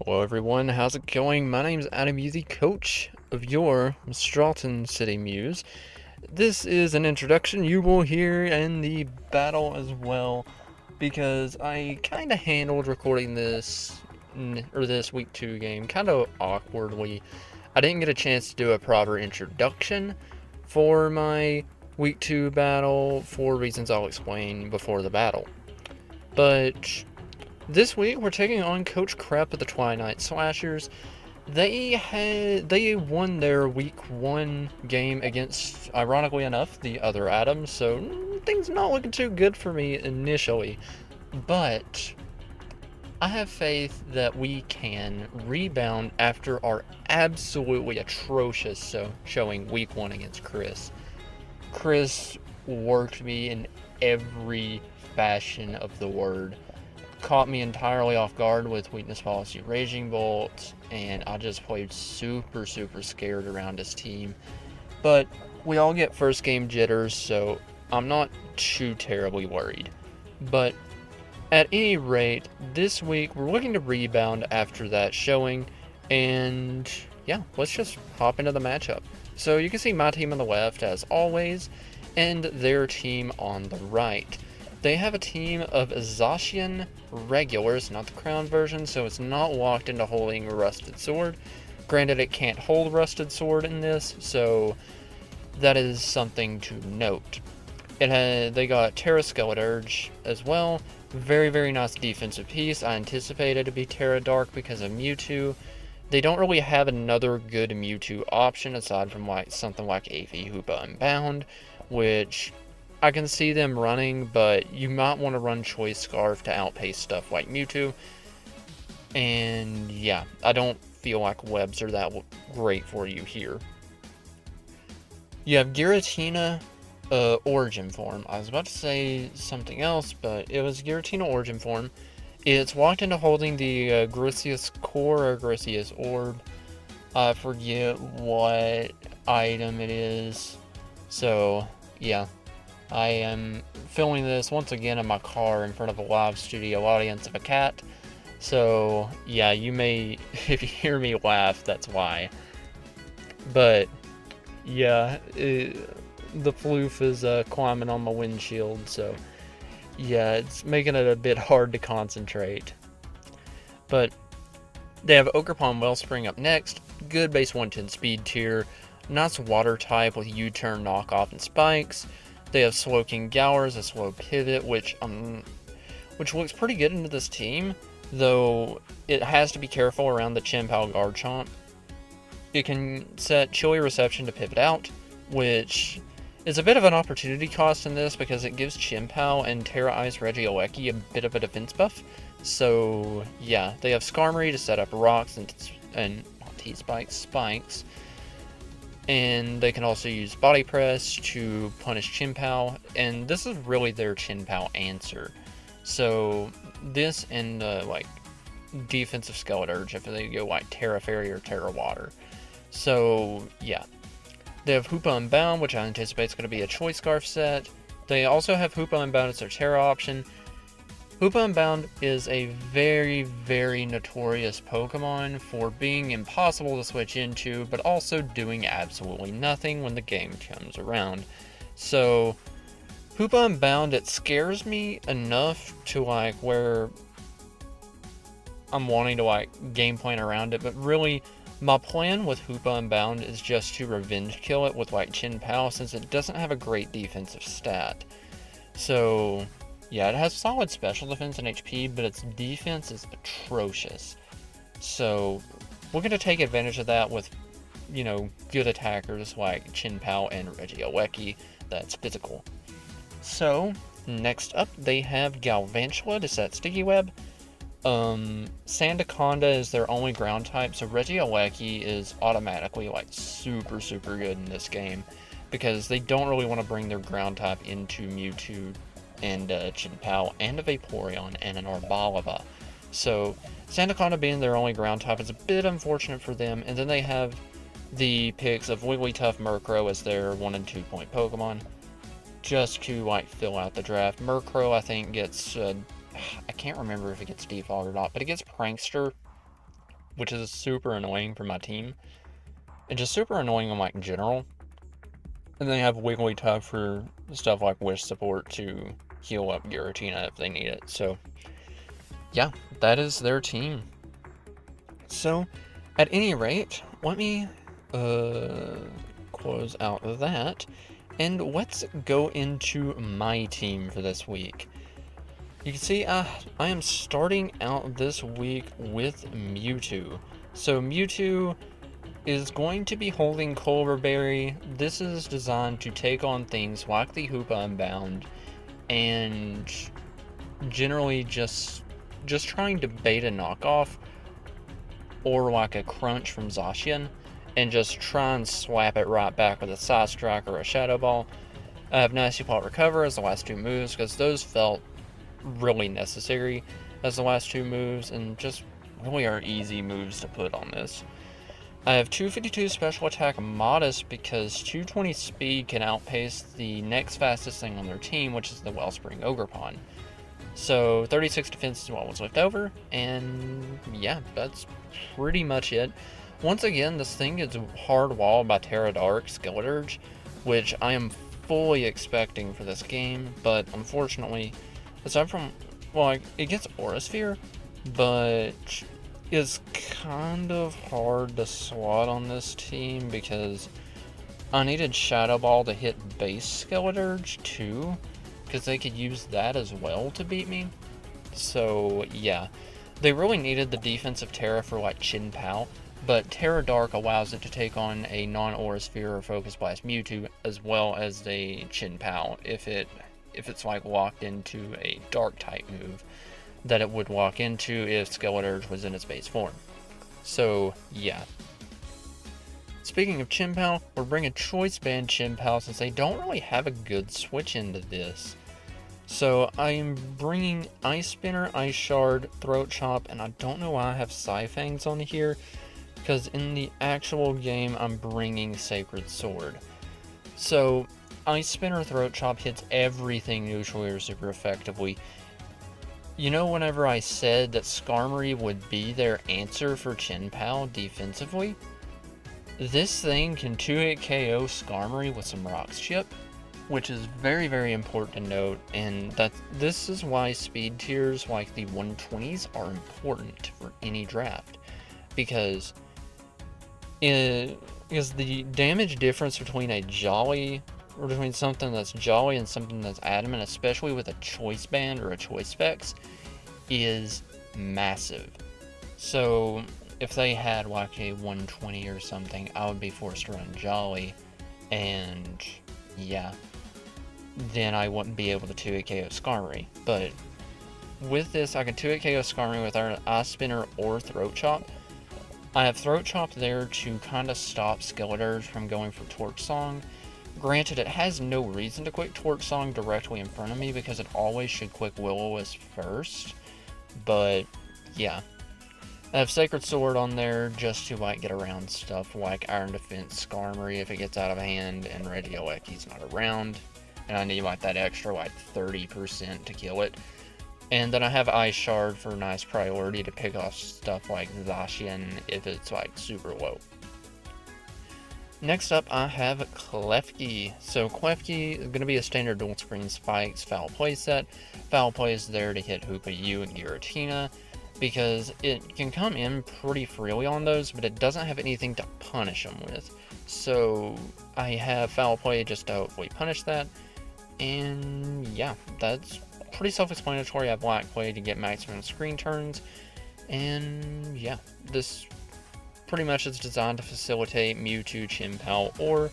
Hello everyone, how's it going? My name's Adamew, the coach of your Mistralton City Mews. This is an introduction you will hear in the battle as well, because I kind of handled recording this, this week 2 game kind of awkwardly. I didn't get a chance to do a proper introduction for my week 2 battle for reasons I'll explain before the battle. But this week, we're taking on Coach Crep of the Twi-Night Slashers. They won their week 1 game against, ironically enough, the other Adams, so things not looking too good for me initially. But I have faith that we can rebound after our absolutely atrocious showing week 1 against Chris. Chris worked me in every fashion of the word. Caught me entirely off guard with weakness policy Raging Bolt, and I just played super scared around his team. But we all get first game jitters, so I'm not too terribly worried. But at any rate, this week we're looking to rebound after that showing, and yeah, let's just hop into the matchup. So you can see my team on the left as always, and their team on the right. They have a team of Zacian regulars, not the crown version, so it's not locked into holding a rusted sword. Granted, it can't hold rusted sword in this, so that is something to note. They got Terra Skeleturge as well. Very nice defensive piece. I anticipated it to be Terra Dark because of Mewtwo. They don't really have another good Mewtwo option aside from like something like AV Hoopa Unbound, which I can see them running, but you might want to run Choice Scarf to outpace stuff like Mewtwo. And yeah, I don't feel like webs are that great for you here. You have Giratina Origin Form. I was about to say something else, but it was Giratina Origin Form. It's locked into holding the Grisius Core or Grisius Orb. I forget what item it is. So, yeah. I am filming this once again in my car in front of a live studio audience of a cat. So, yeah, you may, if you hear me laugh, that's why. But, yeah, the floof is climbing on my windshield, so, yeah, it's making it a bit hard to concentrate. But, they have Ogerpon Wellspring up next. Good base 110 speed tier. Nice water type with U-turn, knockoff, and spikes. They have Slowking Gowers, a slow pivot, which looks pretty good into this team, though it has to be careful around the Chien-Pao Garchomp. It can set Chilly Reception to pivot out, which is a bit of an opportunity cost in this because it gives Chien-Pao and Terra Ice Regieleki a bit of a defense buff. So yeah, they have Skarmory to set up rocks and spikes. And they can also use Body Press to punish Chien-Pao, and this is really their Chien-Pao answer. So this and like defensive Skeleturge if they go like Terra Fairy or Terra Water. So yeah, they have Hoopa Unbound, which I anticipate is going to be a Choice Scarf set. They also have Hoopa Unbound as their Terra option. Hoopa Unbound is a very notorious Pokemon for being impossible to switch into, but also doing absolutely nothing when the game comes around. So, Hoopa Unbound, it scares me enough to like where I'm wanting to like game plan around it, but really, my plan with Hoopa Unbound is just to revenge kill it with like Chien-Pao since it doesn't have a great defensive stat. So, yeah, it has solid special defense and HP, but its defense is atrocious. So, we're going to take advantage of that with, good attackers like Chien-Pao and Regieleki that's physical. So, next up, they have Galvantula to set Sticky Web. Sandaconda is their only ground type, so Regieleki is automatically, like, super good in this game because they don't really want to bring their ground type into Mewtwo and Chien-Pao and a Vaporeon and an Arboliva. So Sandaconda being their only ground type is a bit unfortunate for them, and then they have the picks of Wigglytuff, Murkrow as their 1 and 2 point Pokemon, just to like fill out the draft. Murkrow I think gets, I can't remember if it gets default or not, but it gets Prankster, which is super annoying for my team. And just super annoying in like general. And then you have Wigglytuff for stuff like Wish support to heal up Giratina if they need it. So yeah, that is their team. So at any rate, let me close out that, and let's go into my team for this week. You can see I am starting out this week with Mewtwo. So Mewtwo is going to be holding Culver Berry. This is designed to take on things like the Hoopa Unbound and generally just trying to bait a knockoff or like a Crunch from Zacian and just try and slap it right back with a Side Strike or a Shadow Ball. I have Nasty Plot Recover as the last two moves because those felt really necessary as the last two moves and just really are easy moves to put on this. I have 252 special attack Modest because 220 speed can outpace the next fastest thing on their team, which is the Wellspring Ogerpon. So 36 defense is what was left over, and yeah, that's pretty much it. Once again, this thing is hard walled by Terra Dark Skeleturge, which I am fully expecting for this game, but unfortunately, aside from, well, it gets Aura Sphere, but it's kind of hard to slot on this team because I needed Shadow Ball to hit base Skeleturge too, because they could use that as well to beat me. So yeah, they really needed the defensive Terra for like Chin Pao, but Terra Dark allows it to take on a non-Aura Sphere or Focus Blast Mewtwo as well as a Chin Pao if it's like locked into a Dark type move that it would walk into if Skeleturge was in its base form. So yeah. Speaking of Chien-Pao, we're bringing Choice Band Chien-Pao since they don't really have a good switch into this. So I'm bringing Ice Spinner, Ice Shard, Throat Chop, and I don't know why I have Psyfangs on here, because in the actual game I'm bringing Sacred Sword. So Ice Spinner, Throat Chop hits everything neutral or super effectively. You know, whenever I said that Skarmory would be their answer for Chien-Pao defensively, this thing can 2-hit KO Skarmory with some Rocks Chip, which is very, very important to note, and this is why speed tiers like the 120s are important for any draft, because the damage difference between between something that's Jolly and something that's Adamant, especially with a Choice Band or a Choice Specs, is massive. So if they had like a 120 or something, I would be forced to run Jolly, and yeah, then I wouldn't be able to 2-hit KO Skarmory. But with this, I can 2-hit KO Skarmory with our Ice Spinner or Throat Chop. I have Throat Chop there to kind of stop Skeleturge from going for Torch Song. Granted, it has no reason to quick Torch Song directly in front of me because it always should quick Will-O-Wisp first. But yeah, I have Sacred Sword on there just to like get around stuff like Iron Defense Skarmory if it gets out of hand and Regioleki's not around, and I need like that extra like 30% to kill it. And then I have Ice Shard for nice priority to pick off stuff like Zacian if it's like super low. Next up, I have Klefki. So Klefki is going to be a standard dual screen spikes foul play set. Foul play is there to hit Hoopa U and Giratina, because it can come in pretty freely on those, but it doesn't have anything to punish them with. So I have foul play just to hopefully punish that. And yeah, that's pretty self-explanatory. I have black play to get maximum screen turns. And yeah, this pretty much is designed to facilitate Mewtwo, Chien-Pao, or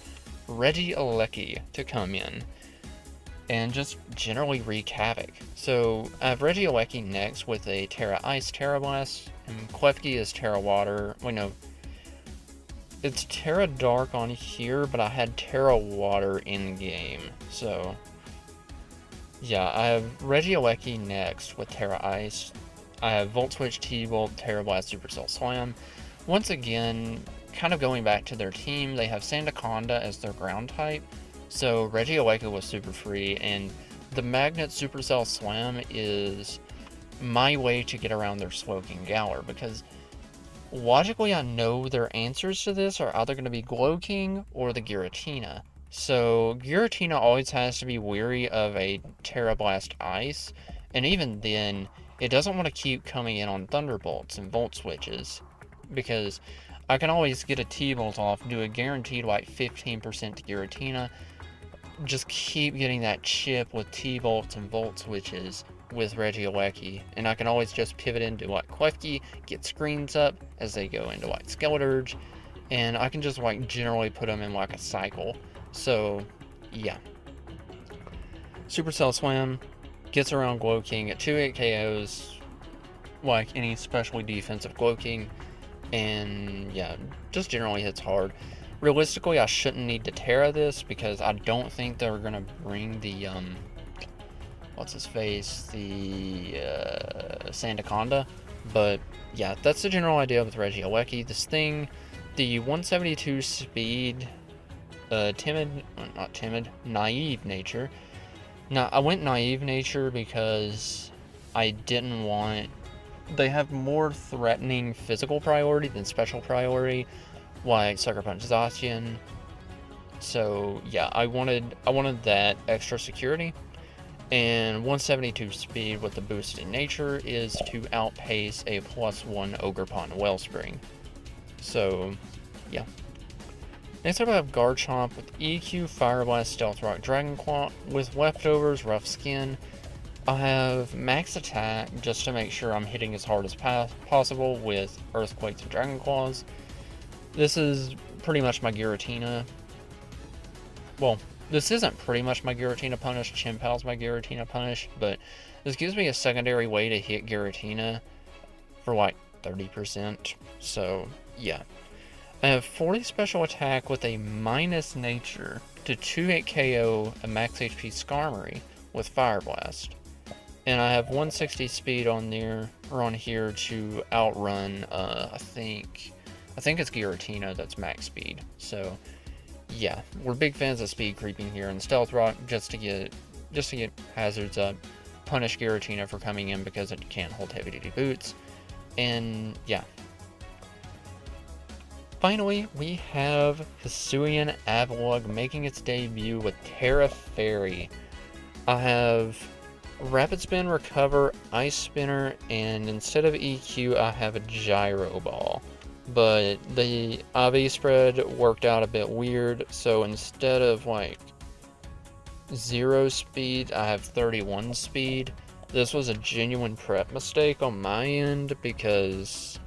Regieleki to come in and just generally wreak havoc. So I have Regieleki next with a Terra Ice, Terra Blast, and Klefki is Terra Water. Wait, no. It's Terra Dark on here, but I had Terra Water in game. So yeah, I have Regieleki next with Terra Ice. I have Volt Switch, T-Bolt, Terra Blast, Supercell Slam. Once again, kind of going back to their team, they have Sandaconda as their ground type, so Regieleki was super free, and the Magnet Supercell Slam is my way to get around their Slowking Galar, because logically I know their answers to this are either going to be Glow King or the Giratina. So Giratina always has to be weary of a Terra Blast Ice, and even then, it doesn't want to keep coming in on Thunderbolts and Volt Switches, because I can always get a T-Bolt off, do a guaranteed like 15% to Giratina, just keep getting that chip with T-Bolts and Volt Switches with Regieleki, and I can always just pivot into like Klefki, get screens up as they go into like Skeleturge, and I can just like generally put them in like a cycle. So yeah. Supercell Swim gets around Glow King at 2-8 KOs like any specially defensive Glow King, and yeah, just generally hits hard. Realistically, I shouldn't need to Terra this because I don't think they're gonna bring the what's his face, the Sandaconda. But yeah, that's the general idea with Regieleki. This thing, the 172 speed, naive nature. Now, I went naive nature because I didn't want... They have more threatening physical priority than special priority, like Sucker Punch Zacian. So yeah, I wanted that extra security. And 172 speed with the boosted nature is to outpace a +1 Ogerpon Wellspring. So yeah. Next up I have Garchomp with EQ, Fire Blast, Stealth Rock, Dragon Claw. With leftovers, Rough Skin. I have max attack just to make sure I'm hitting as hard as possible with Earthquakes and Dragon Claws. This is pretty much my Giratina. Well, this isn't pretty much my Giratina punish. Chimpal's my Giratina punish, but this gives me a secondary way to hit Giratina for like 30%. So yeah. I have 40 special attack with a minus nature to 2-8 KO a max HP Skarmory with Fire Blast. And I have 160 speed on there, or on here, to outrun I think it's Giratina that's max speed. So yeah, we're big fans of speed creeping here, and Stealth Rock just to get hazards up, punish Giratina for coming in because it can't hold heavy duty boots, and yeah. Finally, we have Hisuian Avalugg making its debut with Terra Fairy. I have Rapid Spin, Recover, Ice Spinner, and instead of EQ, I have a Gyro Ball. But the IV spread worked out a bit weird, so instead of like 0 speed, I have 31 speed. This was a genuine prep mistake on my end because,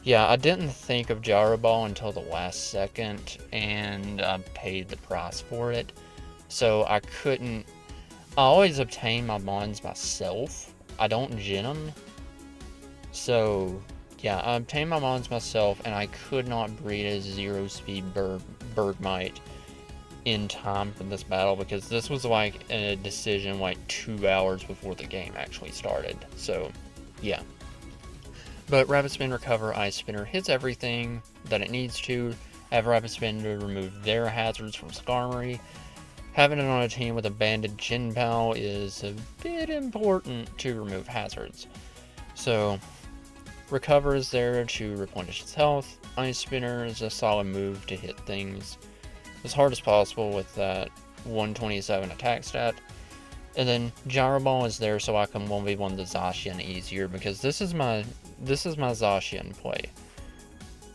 yeah, I didn't think of Gyro Ball until the last second, and I paid the price for it. So I always obtain my mons myself. I don't gen them. So yeah, I obtained my mons myself, and I could not breed a 0 speed Bergmite in time for this battle because this was like a decision like 2 hours before the game actually started. So yeah. But Rapid Spin, Recover, Ice Spinner hits everything that it needs to. I have Rapid Spin to remove their hazards from Skarmory. Having it on a team with a banded Jinpao is a bit important to remove hazards. So Recover is there to replenish its health. Ice Spinner is a solid move to hit things as hard as possible with that 127 attack stat. And then Gyro Ball is there so I can 1v1 the Zacian easier because this is my Zacian play.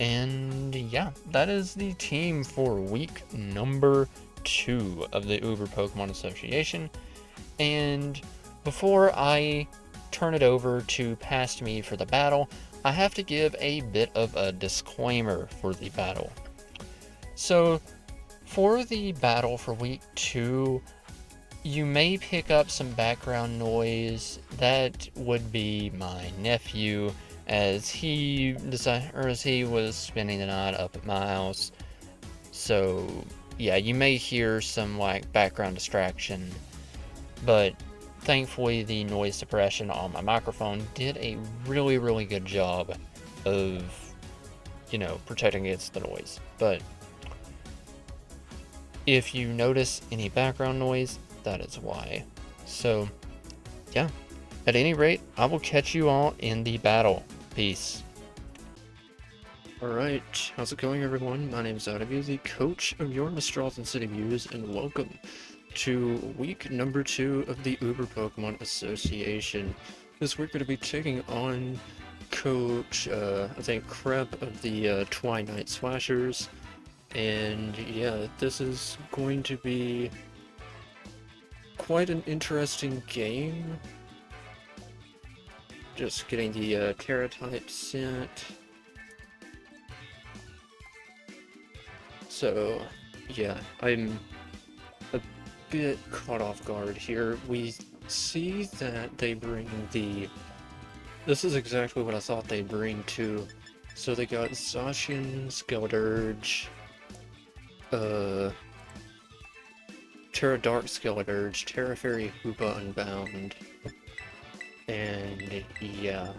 And yeah, that is the team for week number 2 of the Uber Pokemon Association. And before I turn it over to Past Me for the battle, I have to give a bit of a disclaimer for the battle. So for the battle for week 2, you may pick up some background noise. That would be my nephew as he was spending the night up at my house. So yeah, you may hear some like background distraction, but thankfully the noise suppression on my microphone did a really, really good job of, protecting against the noise. But if you notice any background noise, that is why. So yeah, at any rate, I will catch you all in the battle. Peace. Alright, how's it going everyone? My name is adamew, the coach of your Mistralton City Mews, and welcome to week number 2 of the Uber Pokemon Association. This week we're going to be taking on Coach, I think, Crep of the Twi-Night Slashers, and yeah, this is going to be quite an interesting game. Just getting the Terra type sent. So, yeah, I'm a bit caught off guard here. We see that they bring the... This is exactly what I thought they'd bring too. So they got Zacian, Skeledirge, Terra Dark Skeledirge, Terra Fairy Hoopa Unbound, and yeah,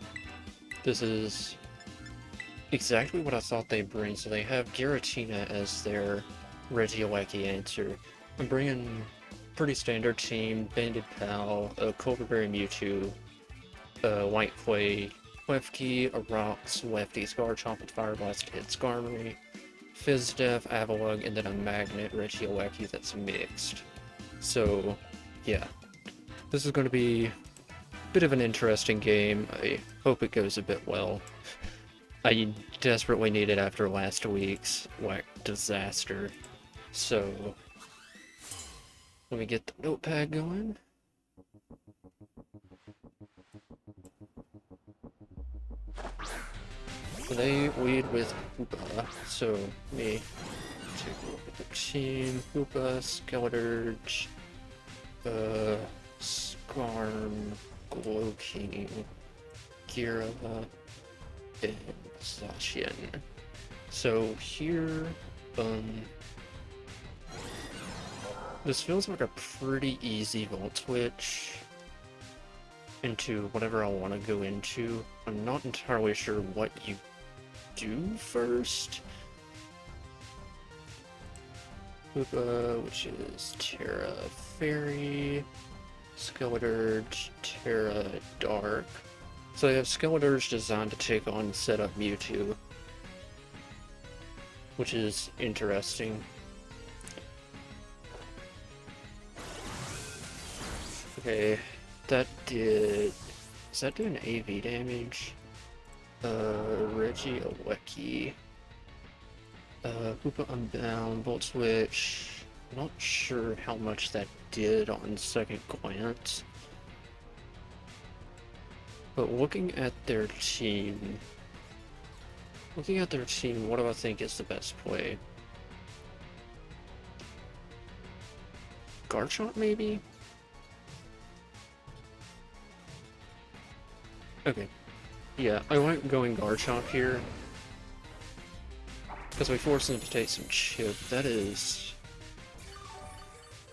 this is exactly what I thought they'd bring. So they have Giratina as their Regieleki answer. I'm bringing pretty standard team: Banded Pal, Colberberry Mewtwo, White Clay, Klefki, a Rocks, Lefty, Scarchomp with Fire Blast, hit Skarmory, Fizdef, Avalugg, and then a Magnet Regieleki that's mixed. So, yeah. This is going to be a bit of an interesting game. I hope it goes a bit well. I desperately need it after last week's disaster. So, let me get the notepad going. They lead with Hoopa, so let me take a look at the team. Hoopa, Skeledirge, Skarm, Glowking, Gira, and Zacian. So here, this feels like a pretty easy Volt Switch into whatever I want to go into. I'm not entirely sure what you do first. Hoopa, which is Terra Fairy, Skeledirge, Terra Dark. So they have Skeledirge designed to take on setup Mewtwo, which is interesting. Okay, that did... Does that do an AV damage? Regieleki. Hoopa Unbound, Volt Switch. I'm not sure how much that did on second glance. But looking at their team, what do I think is the best play? Garchomp, maybe? Okay. Yeah, I like going Garchomp here, because we force them to take some chip. That is...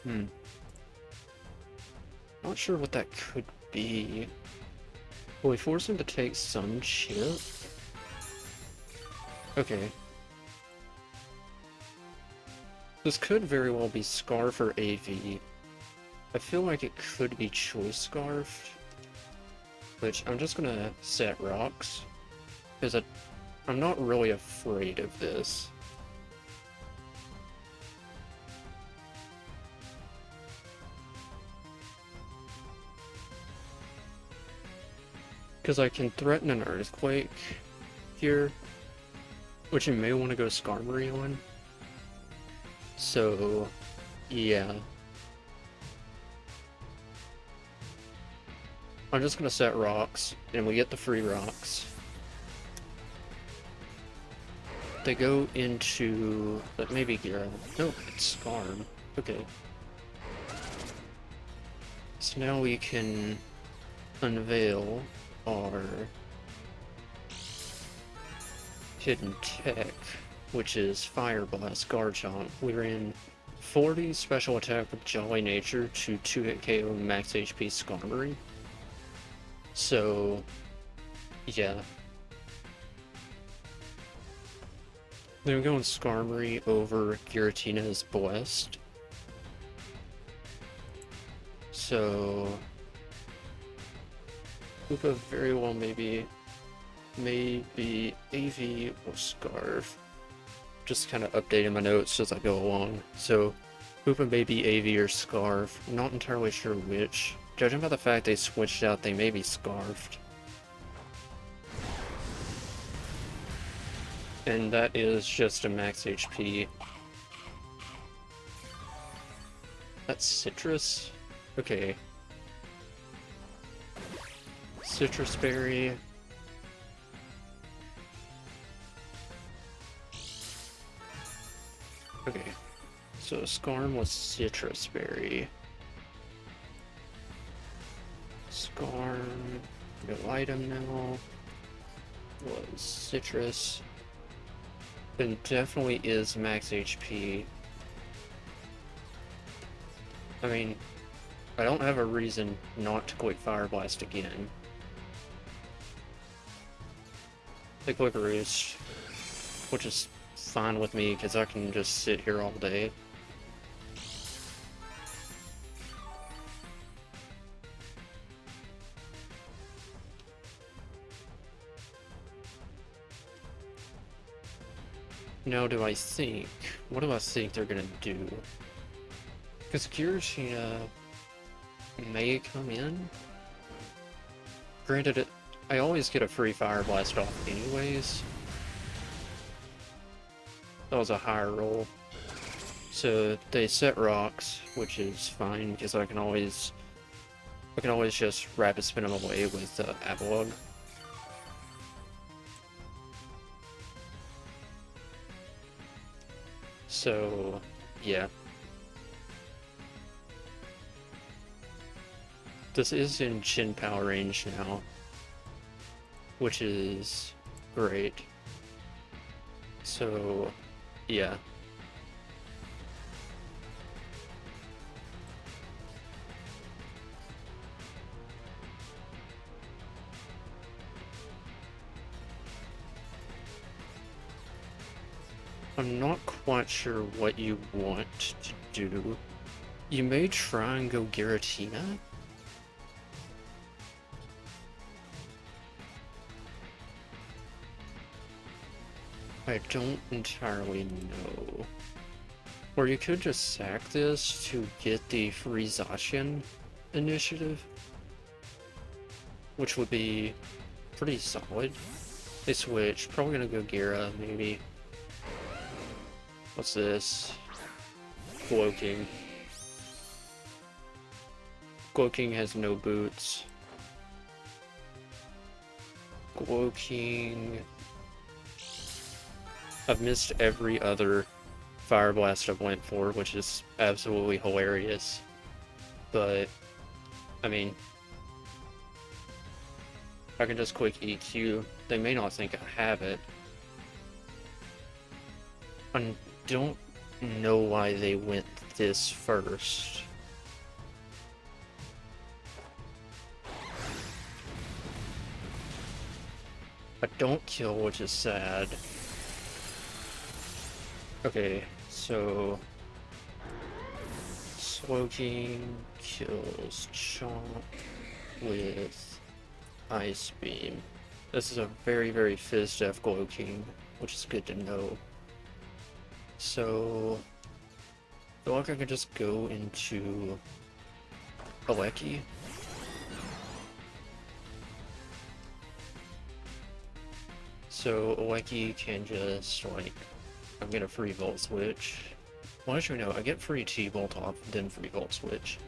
Not sure what that could be. Will we force him to take some chip? Okay. This could very well be Scarf or AV. I feel like it could be Choice Scarf, which I'm just gonna set Rocks, because I'm not really afraid of this. Because I can threaten an Earthquake here, which you may want to go Skarmory on. So, yeah. I'm just gonna set Rocks, and we get the free Rocks. They go into... maybe Gira. No, it's Skarm. Okay. So now we can unveil our hidden tech, which is Fire Blast Garchomp. We ran 40 special attack with Jolly Nature to 2-hit KO max HP Skarmory. So, yeah. Then we're going Skarmory over Giratina's Blessed. So, Hoopa very well maybe maybe AV or Scarf. Just kind of updating my notes as I go along. So, Hoopa may be AV or Scarf. I'm not entirely sure which. Judging by the fact they switched out, they may be Scarfed. And that is just a max HP. That's Citrus? Okay. Citrus Berry. Okay. So Scarm was Citrus Berry. Scarm, no item now, was Citrus. Then definitely is max HP. I mean, I don't have a reason not to click Fire Blast again. They click Roost, which is fine with me because I can just sit here all day. Now, what do I think they're gonna do? Because Giratina may come in. Granted, I always get a free Fire Blast off anyways. That was a higher roll. So they set rocks, which is fine because I can always just rapid spin them away with Avalog. So, yeah. This is in Chin Power range now, which is great. So, yeah. I'm not quite sure what you want to do. You may try and go Giratina. I don't entirely know. Or you could just sack this to get the free Zacian initiative, which would be pretty solid. They switch, probably gonna go Gira, maybe. What's this? Glow-King. Glow-King has no boots. Glow-King... I've missed every other Fire Blast I've went for, which is absolutely hilarious. But, I mean, I can just quick EQ. They may not think I have it. I don't know why they went this first. I don't kill, which is sad. Okay, so Slowking kills Chomp with Ice Beam. This is a very, very Fizz-Def Glow-King, which is good to know. So, I feel like I could just go into Aleki. So, Aleki can just, like, I'm gonna free Volt Switch. Well, as you know, I get free T-Bolt off, then free Volt Switch.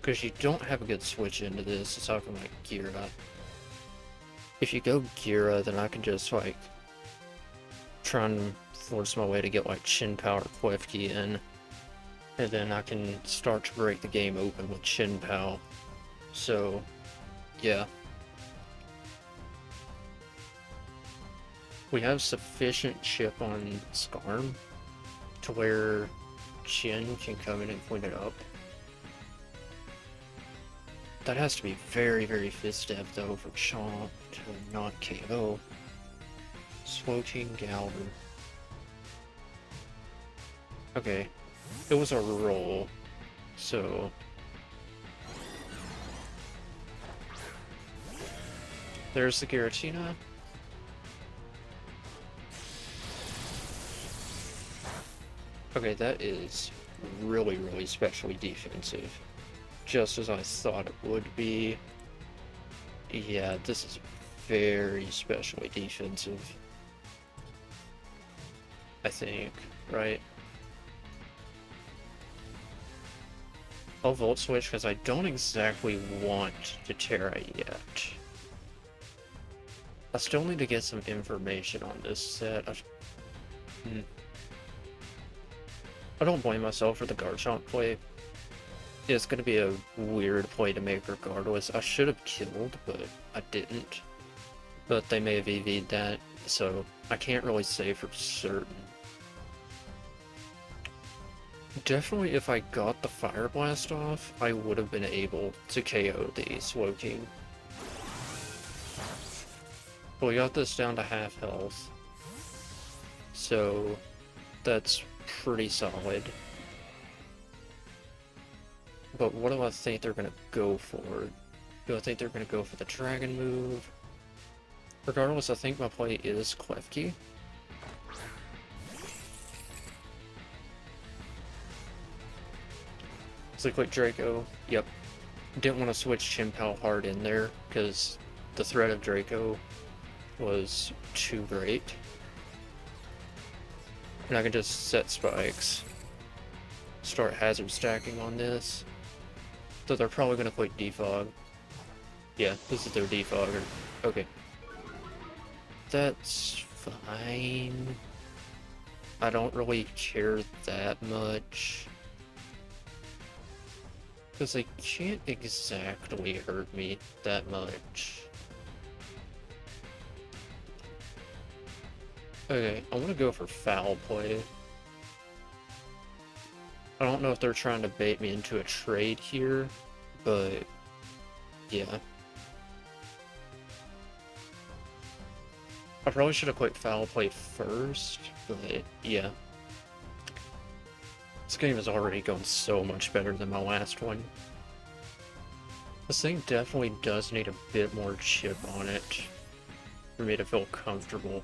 Because you don't have a good switch into this, aside from, like, Gira. If you go Gira, then I can just, like, try and force my way to get, like, Chin Power Klefki in. And then I can start to break the game open with Chin Pow. So, yeah. We have sufficient chip on Skarm to where Chin can come in and clean it up. That has to be very, very Fizz-Def though for Chomp to not KO. Slowking Galar. Okay, it was a roll, so... There's the Giratina. Okay, that is really, really specially defensive. Just as I thought it would be. Yeah, this is very specially defensive. I think, right? I'll Volt Switch because I don't exactly want to Terra yet. I still need to get some information on this set. I don't blame myself for the Garchomp play. It's going to be a weird play to make regardless. I should have killed, but I didn't. But they may have EV'd that, so I can't really say for certain. Definitely if I got the Fire Blast off, I would have been able to KO the Slowking. But we got this down to half health. So that's pretty solid. But what do I think they're going to go for? Do I think they're going to go for the Dragon move? Regardless, I think my play is Klefki. So quick Draco. Yep. Didn't want to switch Chimpow hard in there because the threat of Draco was too great. And I can just set spikes. Start hazard stacking on this. So they're probably going to play Defog. Yeah, this is their Defogger. Okay. That's fine. I don't really care that much. Because they can't exactly hurt me that much. Okay, I want to go for foul play. I don't know if they're trying to bait me into a trade here, but yeah. I probably should have played foul play first, but yeah. This game is already going so much better than my last one. This thing definitely does need a bit more chip on it for me to feel comfortable.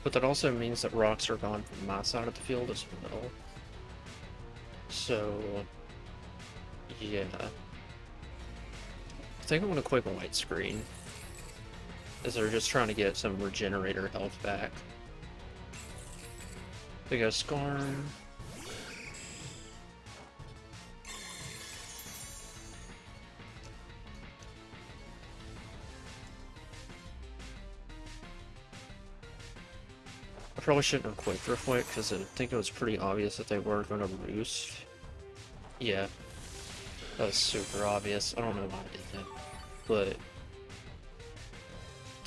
But that also means that rocks are gone from my side of the field as well. So, yeah. I think I'm going to click a white screen, as they're just trying to get some regenerator health back. They go Skarn. I probably shouldn't have Quick Reflect, because I think it was pretty obvious that they were going to roost. Yeah. That was super obvious. I don't know why I did that. But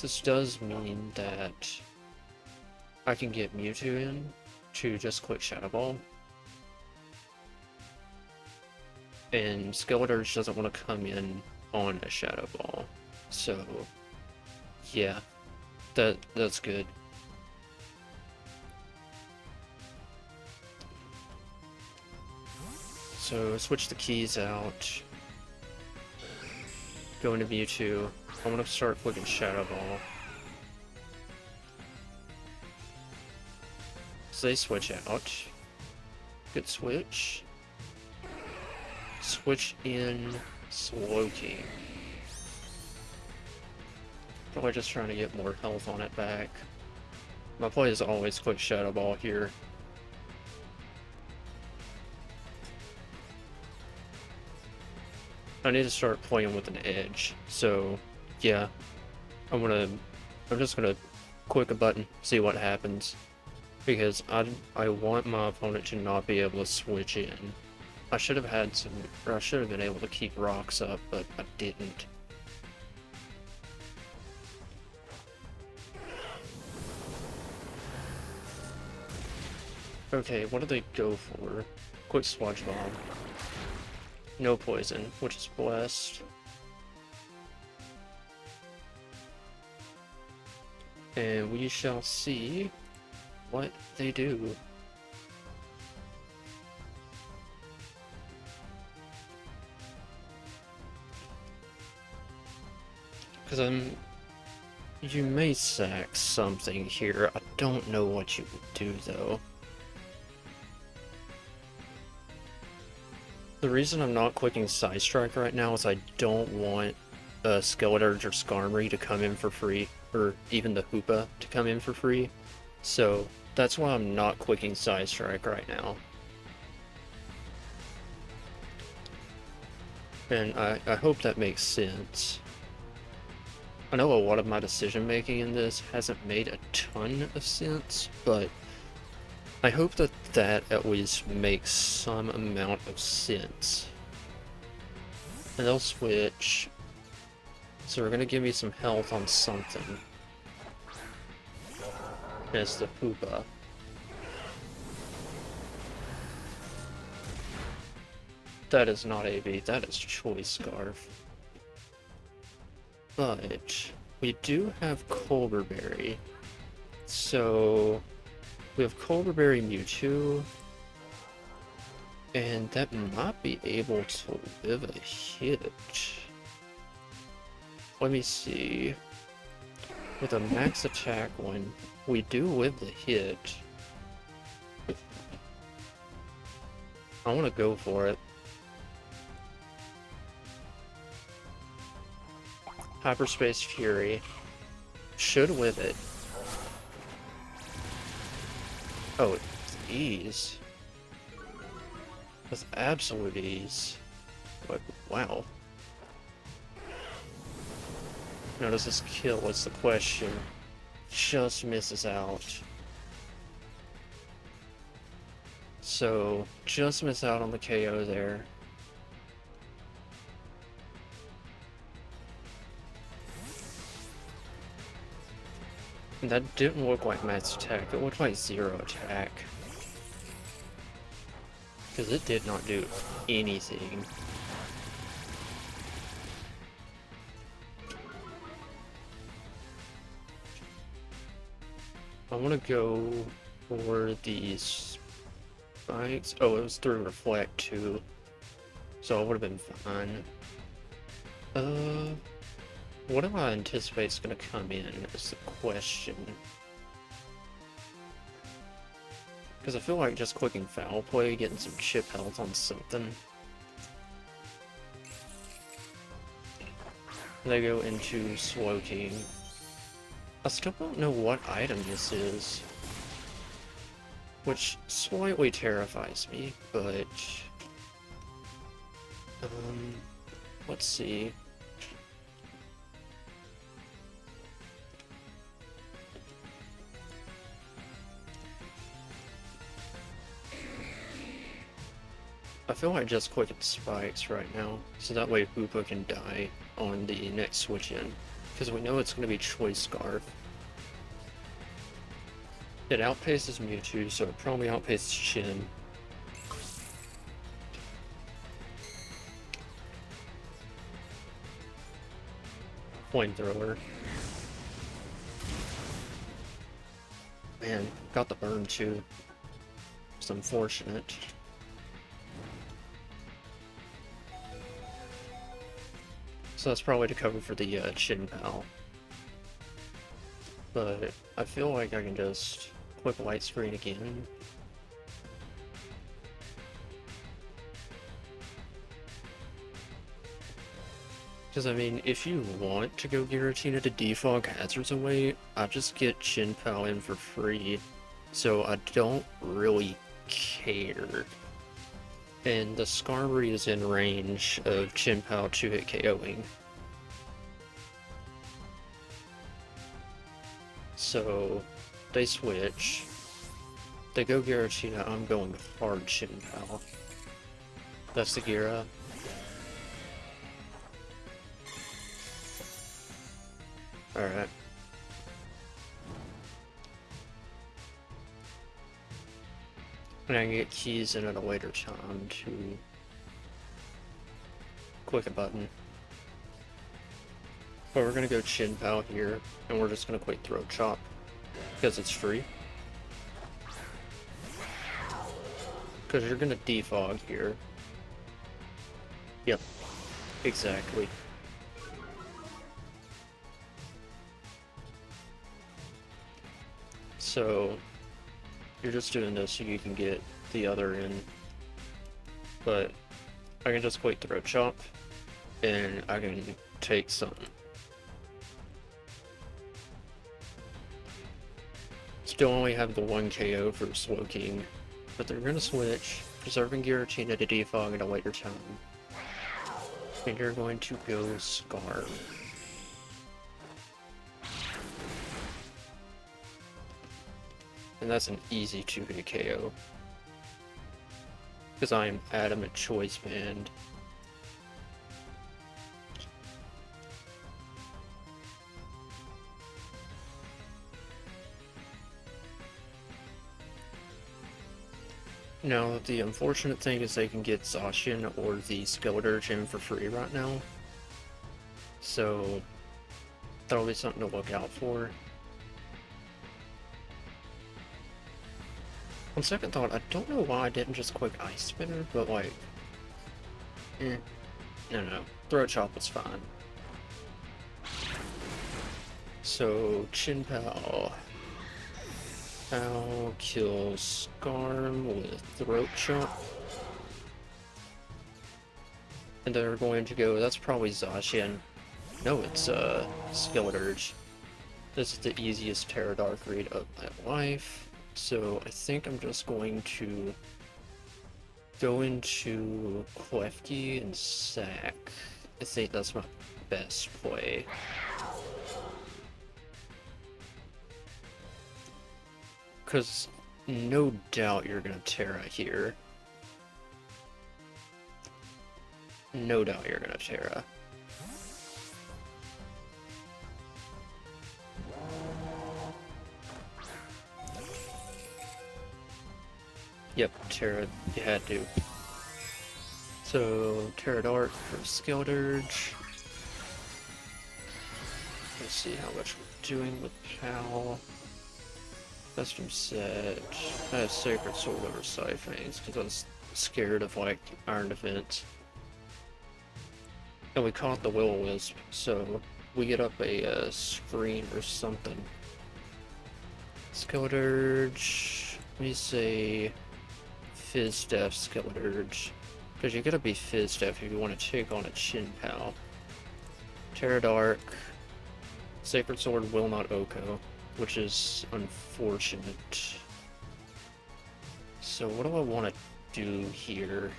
this does mean that I can get Mewtwo in to just click Shadow Ball. And Skeletor's doesn't want to come in on a Shadow Ball. So, yeah. That's good. So, switch the keys out. Go into Mewtwo. I'm gonna start clicking Shadow Ball. So they switch out. Good switch. Switch in Slowking. Probably just trying to get more health on it back. My play is always quick Shadow Ball here. I need to start playing with an edge, so yeah, I'm just gonna click a button, see what happens, because I want my opponent to not be able to switch in. I should have had some, or I should have been able to keep rocks up, but I didn't. Okay, what do they go for? Quick Sludge Bomb. No poison, which is blessed. and we shall see what they do. Because you may sack something here. I don't know what you would do though. The reason I'm not clicking Side Strike right now is I don't want Skeletor's or Skarmory to come in for free, or even the Hoopa to come in for free. So that's why I'm not clicking Side Strike right now. And I hope that makes sense. I know a lot of my decision making in this hasn't made a ton of sense, but I hope that that at least makes some amount of sense. And they'll switch. So we're gonna give me some health on something. And it's the Hoopa. That is not AB, that is Choice Scarf. But we do have Colberberry. So we have Colberberry Mewtwo. And that might be able to live a hit. Let me see. With a max attack one, we do live the hit. I want to go for it. Hyperspace Fury. Should live it. Oh, it's ease. With absolute ease. Like, wow. Now does this kill? What's the question? Just misses out. So, just miss out on the KO there. And that didn't look like max attack, it looked like zero attack. Because it did not do anything. I want to go for these spikes. Oh, it was through Reflect too. So it would have been fine. What do I anticipate is going to come in is the question. Because I feel like just clicking Foul Play, getting some chip health on something. They go into Slowking. I still don't know what item this is. Which slightly terrifies me, but... let's see. I feel like just clicking spikes right now, so that way Hoopa can die on the next switch in, because we know it's going to be Choice Scarf. It outpaces Mewtwo, so it probably outpaces Shin. Flamethrower. Man, got the burn too. It's unfortunate. So that's probably to cover for the Shin Pal. But I feel like I can just click Light Screen again. Because I mean, if you want to go Giratina to defog hazards away, I'll just get Shin Pal in for free. So I don't really care. And the Skarmory is in range of Shin Pal 2-hit KOing. So they switch. They go Giratina, I'm going hard Shin Pal. That's the Gira. Alright. And I can get keys in at a later time to click a button. But we're gonna go Shin Pal here, and we're just gonna click Throat Chop. because it's free. Because you're gonna defog here. Yep, exactly. So you're just doing this so you can get the other in. But I can just quit throat chop and I can take something. Still only have the 1 KO for Slow King, but they're gonna switch, preserving Giratina to defog at a later time. And you're going to go Scar. And that's an easy 2-hit KO. Because I am adamant choice banned. Now, the unfortunate thing is they can get Zacian or the Skeletor gym for free right now. So, that'll be something to look out for. On second thought, I don't know why I didn't just quick Ice Spinner, but like... No. Throat Chop was fine. So, Chin Pao. Pao kills Skarm with Throat Chop. And they're going to go, that's probably Zacian. No, it's Skeletor. This is the easiest Terra Dark read of my life. So I think I'm just going to go into Klefki and Sack. I think that's my best play. Because no doubt you're going to Terra here. No doubt you're going to Terra. Yep, Terra, you had to. So, Terra Dark for Skeletor. Let's see how much we're doing with Pal. Custom set. I have Sacred Sword over Siphons because I was scared of like Iron Defense. And we caught the Will-O-Wisp, so we get up a screen or something. Skeletor. Let me say Fizz Def Skeletor. Because you gotta be Fizz Def if you want to take on a Chin Pao. Terra Dark. Sacred Sword will not Oko, which is unfortunate. So what do I want to do here?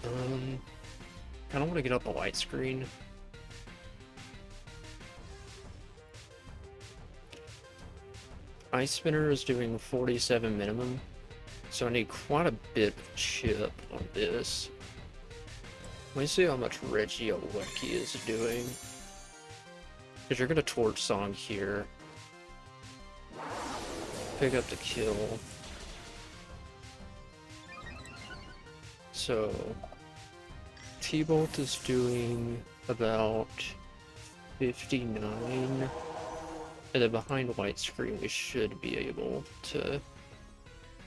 Kinda want to get up a light screen. Ice Spinner is doing 47 minimum, so I need quite a bit of chip on this. Let me see how much Regieleki is doing. Because you're gonna Torch Song here. Pick up the kill. So, T-Bolt is doing about 59. And then behind white screen, we should be able to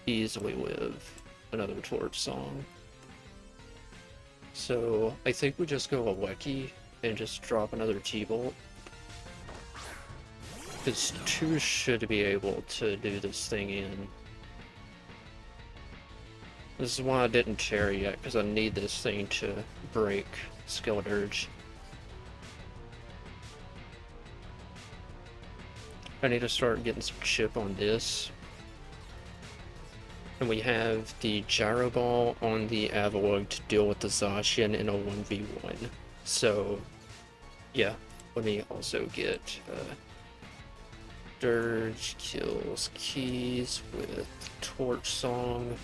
easily live another Torch Song. So, I think we just go a Weki and just drop another T-Bolt. Because 2 should be able to do this thing in. This is why I didn't Terra yet, because I need this thing to break Skeletor. I need to start getting some chip on this. And we have the Gyro Ball on the Avalugg to deal with the Zacian in a 1v1. So, yeah, let me also get Dirge kills Keys with Torch Song.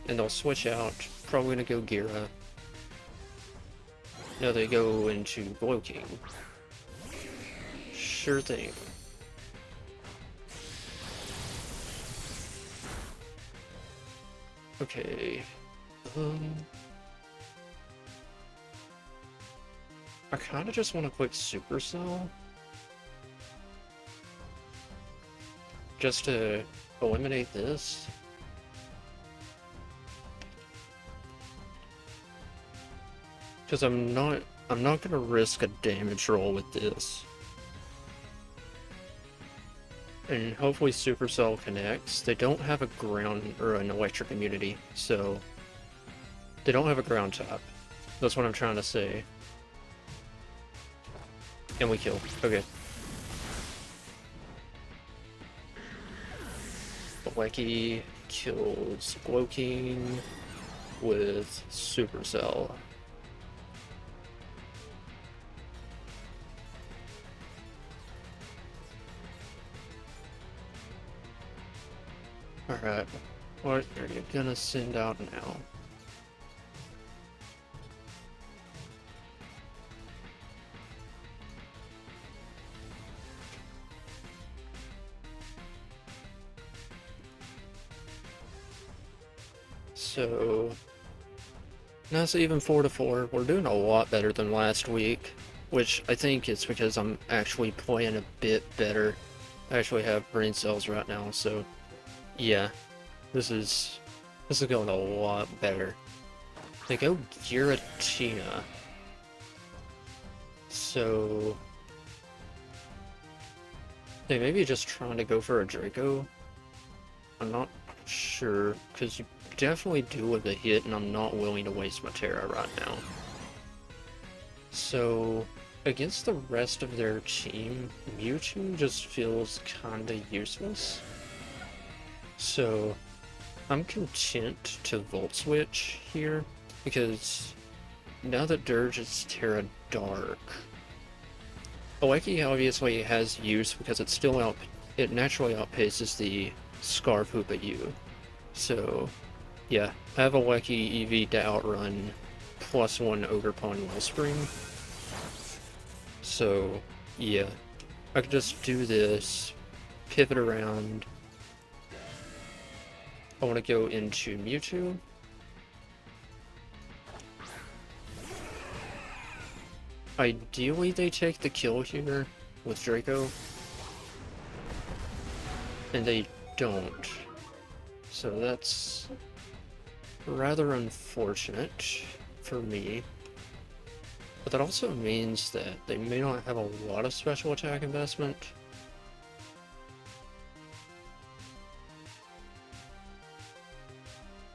And they'll switch out. Probably gonna go Gira. No, they go into Blow King. Sure thing. Okay. I kinda just want to click Supercell. just to eliminate this. Because I'm not gonna risk a damage roll with this. And hopefully Supercell connects. They don't have a ground or an electric immunity, so they don't have a ground tap. That's what I'm trying to say. And we kill. Okay. Wacky kills Gloking with Supercell. Alright, what are you gonna send out now? So, now it's even 4-4. We're doing a lot better than last week, which I think is because I'm actually playing a bit better. I actually have brain cells right now, so yeah, this is going a lot better. They go Giratina. So they may be just trying to go for a Draco. I'm not sure, because you definitely do with a hit, and I'm not willing to waste my Terra right now. So against the rest of their team, Mewtwo just feels kinda useless. So I'm content to Volt Switch here, because now that Dirge is Terra Dark, Oeki obviously has use because it naturally outpaces the Scarf Hoop at you. So yeah, I have Oeki EV to outrun +1 Ogerpon Wellspring. So yeah, I could just do this, pivot around. I want to go into Mewtwo. Ideally, they take the kill here with Draco. And they don't. So that's rather unfortunate for me. But that also means that they may not have a lot of special attack investment.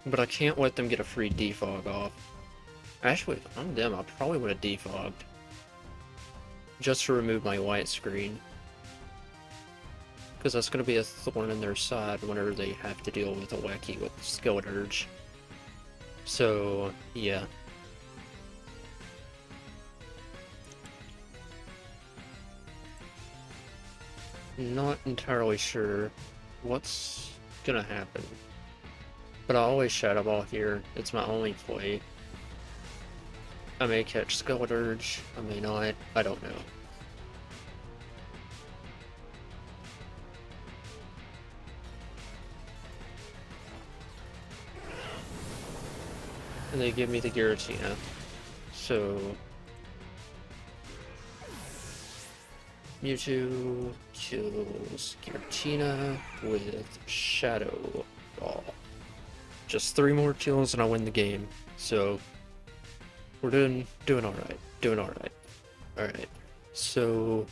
But I can't let them get a free defog off. Actually, if I'm them, I probably would have defogged. Just to remove my white screen. Because that's going to be a thorn in their side whenever they have to deal with a Wacky with Skeleturge. So, yeah. Not entirely sure what's gonna happen. But I always Shadow Ball here. It's my only play. I may catch Skeleturge, I may not, I don't know. And they give me the Giratina. So Mewtwo kills Giratina with Shadow Ball. Just 3 more kills and I win the game. So we're doing alright. Alright. So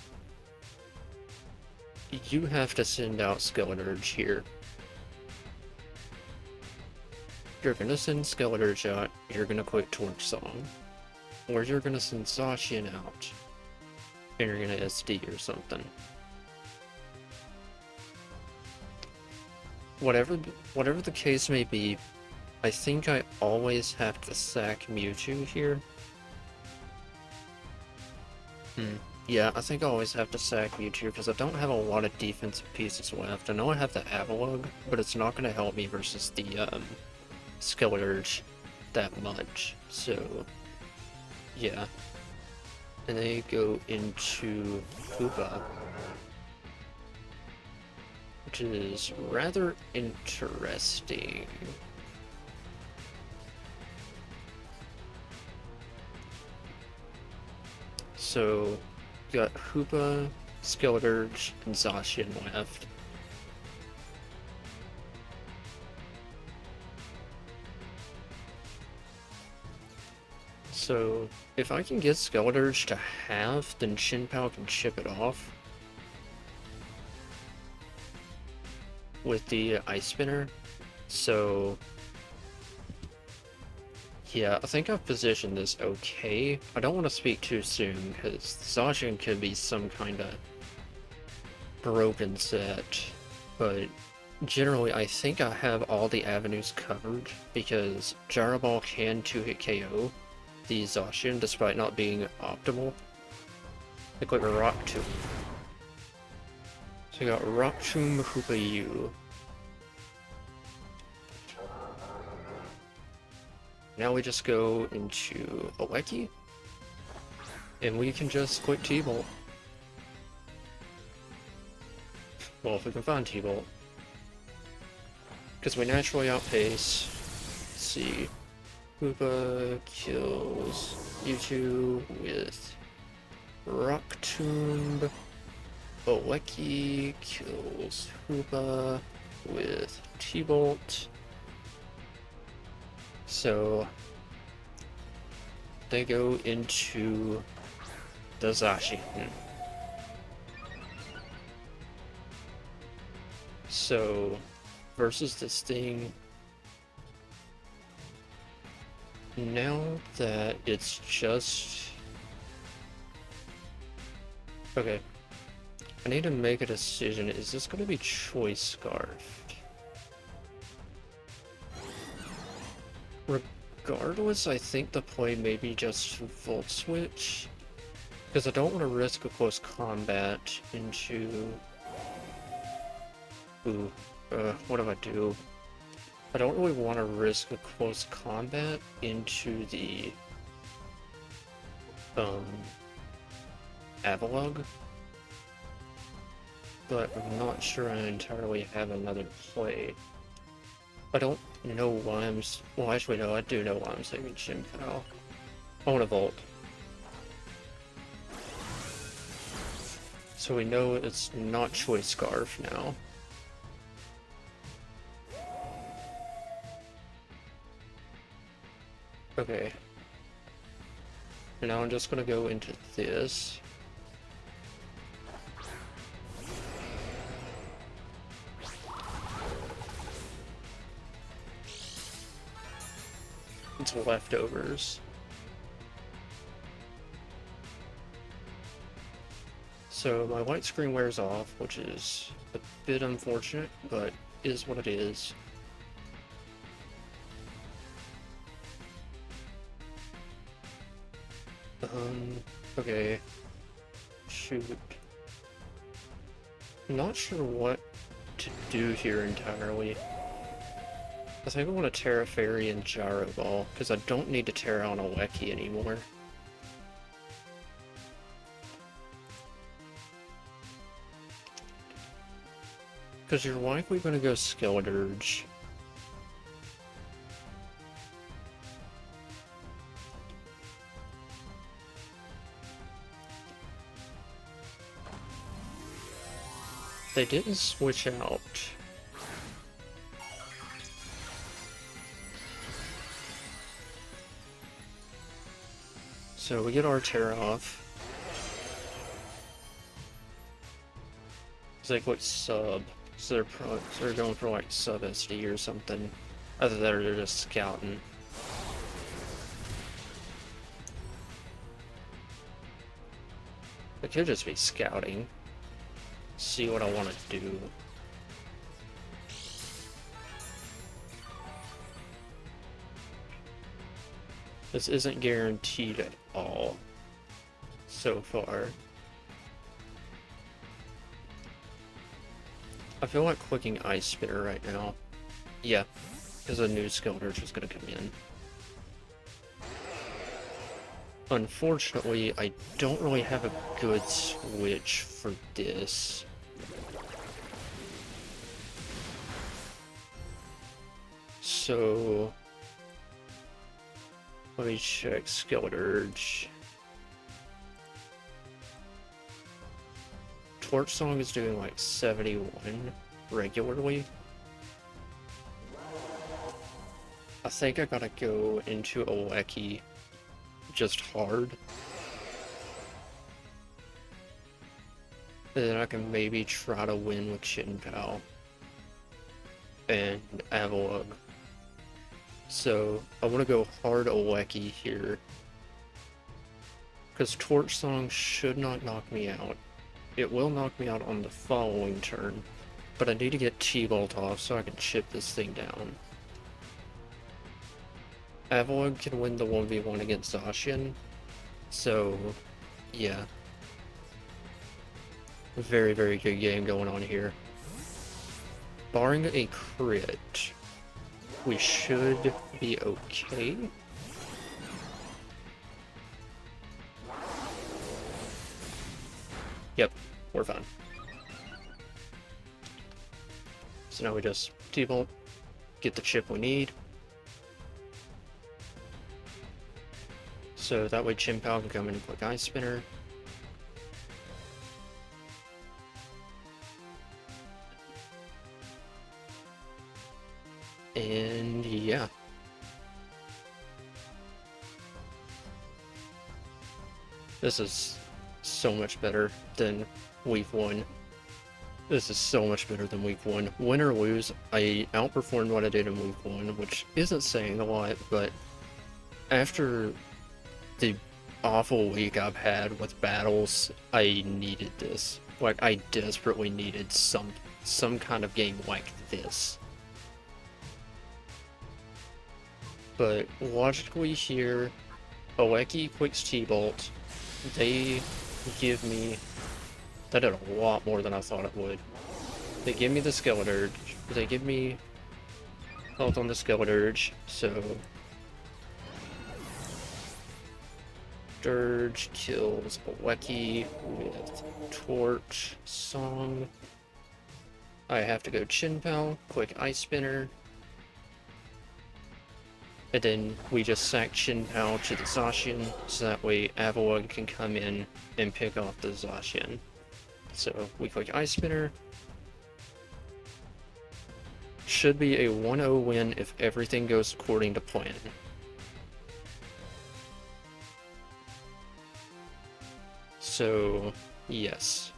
you have to send out Skeleturge here. You're gonna send Skeleturge out, you're gonna quit Torch Song. Or you're gonna send Zacian out. And you're gonna SD or something. Whatever the case may be, I think I always have to sack Mewtwo here. Yeah, I think I always have to sack Mewtwo because I don't have a lot of defensive pieces left. I know I have the Avalugg, but it's not going to help me versus the Skeleturge that much. So, yeah. And they go into Koopa, which is rather interesting. So, you got Hoopa, Skeleturge, and Zacian left. So, if I can get Skeletors to half, then Shinpao can chip it off with the Ice Spinner. So, yeah, I think I've positioned this okay. I don't want to speak too soon, because Zacian could be some kind of broken set, but generally I think I have all the avenues covered, because Gyro Ball can 2-hit KO the Zacian despite not being optimal. Look like a Rock Tomb. So we got Rock Tomb, UPA. Now we just go into Aweki, and we can just quick T-Bolt. Well, if we can find T-Bolt. Because we naturally outpace. Let's see. UPA kills U2 with Rock Tomb. Aweki kills UPA with T-Bolt. So they go into the Zacian. So versus this thing, now that it's just okay, I need to make a decision. Is this going to be Choice Scarf? Regardless, I think the play may be just Volt Switch, because I don't want to risk a close combat into... Ooh, what do I do? I don't really want to risk a close combat into the... Avalugg, but I'm not sure I entirely have another play. I don't know why I'm... Well, actually, no, I do know why I'm saving Shinpao. I want to Volt. So we know it's not Choice Scarf now. Okay. Now I'm just gonna go into this. It's leftovers. So my white screen wears off, which is a bit unfortunate, but is what it is. Okay. Shoot. Not sure what to do here entirely. I think I want to Terra Fairy and Gyro Ball, because I don't need to Terra on Aweki anymore. Because you're likely going to go Skeledirge. They didn't switch out. So we get our Terra off. It's like what sub? So they're going for like sub SD or something. Either that or they're just scouting. They could just be scouting. See what I want to do. This isn't guaranteed at all so far. I feel like clicking Ice Spinner right now. Yeah, because a new Skeledirge is going to come in. Unfortunately, I don't really have a good switch for this. So let me check Skeledirge. Torch Song is doing like 71 regularly. I think I gotta go into Aweki just hard. And then I can maybe try to win with Chin Pao and Avalug. So I want to go hard Oweki here, because Torch Song should not knock me out. It will knock me out on the following turn, but I need to get T-Bolt off so I can chip this thing down. Avalug can win the 1v1 against Zacian, so yeah. Very, very good game going on here. Barring a crit, we should be okay. Yep, we're fine. So now we just T-Bolt, get the chip we need. So that way Chin Pao can come in and click Ice Spinner. And yeah. This is so much better than week 1. This is so much better than week 1. Win or lose, I outperformed what I did in week 1, which isn't saying a lot, but after the awful week I've had with battles, I needed this. Like, I desperately needed some kind of game like this. But logically here, Oweki clicks T-Bolt. They give me... That did a lot more than I thought it would. They give me the Skeledirge. They give me health on the Skeledirge, so... Dirge kills Oweki with Torch Song. I have to go Chin Pao, click Ice Spinner. And then we just sack Chin Pao to the Zacian, so that way Avalug can come in and pick off the Zacian. So we click Ice Spinner. Should be a 1-0 win if everything goes according to plan. So, yes.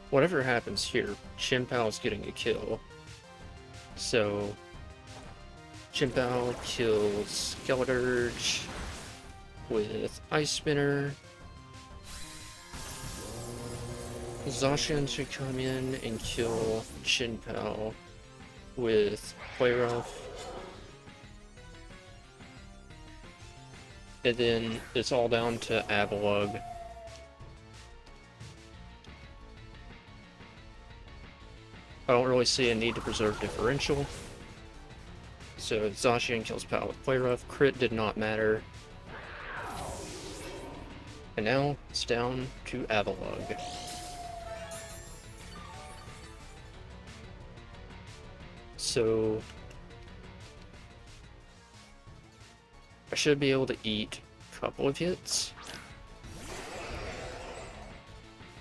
Whatever happens here, Chin Pao's getting a kill. So, Chin Pao kills Skeledirge with Ice Spinner. Zacian should come in and kill Chin Pao with Play-Rough. And then it's all down to Avalug. I don't really see a need to preserve differential. So Zacian kills Pao with Play-Rough. Crit did not matter. And now it's down to Avalug. So I should be able to eat a couple of hits.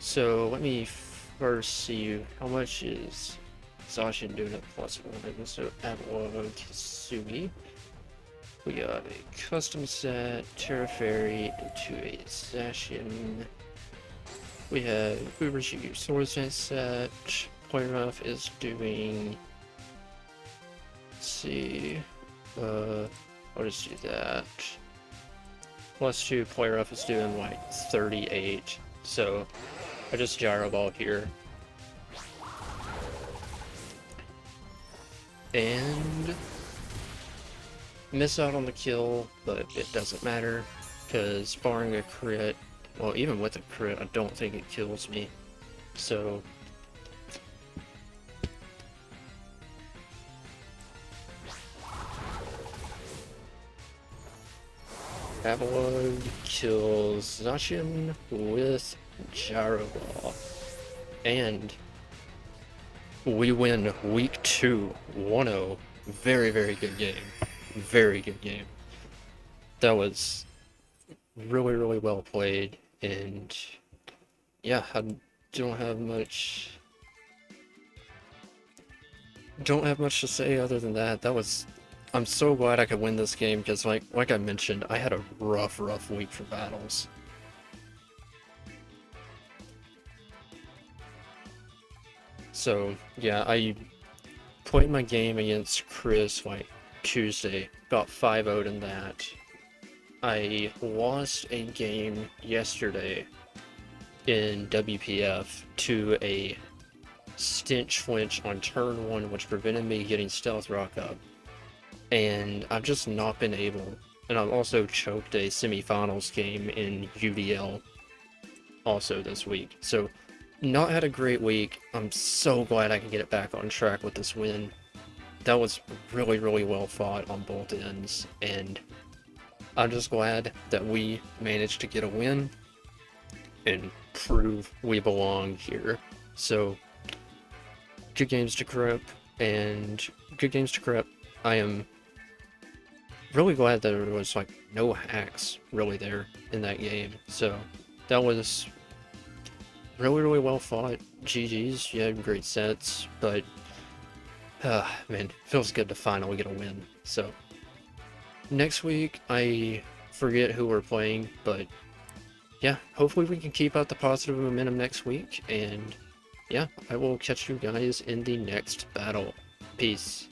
So let me first see how much is Zacian doing at +1. So Avalug Kisui. We got a custom set, Terra Fairy into a Zacian. We have Uber Shiggy Swordsmith set. Play-Rough is doing. Let's see. I'll just do that. +2, Play-Rough is doing like 38. So I just gyro ball here. And miss out on the kill, but it doesn't matter, because barring a crit, well, even with a crit, I don't think it kills me. So Avalug kills Zacian with Gyro Ball. And we win week 2, 1-0. Very, very good game. Very good game. That was really, really well played. And yeah, I don't have much to say other than that. That was I'm so glad I could win this game because, like I mentioned, I had a rough week for battles. So yeah, I played my game against Chris like Tuesday, got 5-0 in that. I lost a game yesterday in WPF to a stench flinch on turn 1, which prevented me getting stealth rock up. And I've just not been able. And I've also choked a semifinals game in UDL also this week. So, not had a great week. I'm so glad I can get it back on track with this win. That was really well fought on both ends, and I'm just glad that we managed to get a win and prove we belong here. So, good games to Crep, and good games to Crep. I am really glad that there was like no hacks really there in that game. So, that was really well fought. GG's, you had great sets, but man, feels good to finally get a win. So next week, I forget who we're playing, but yeah, hopefully we can keep up the positive momentum next week. And yeah, I will catch you guys in the next battle. Peace.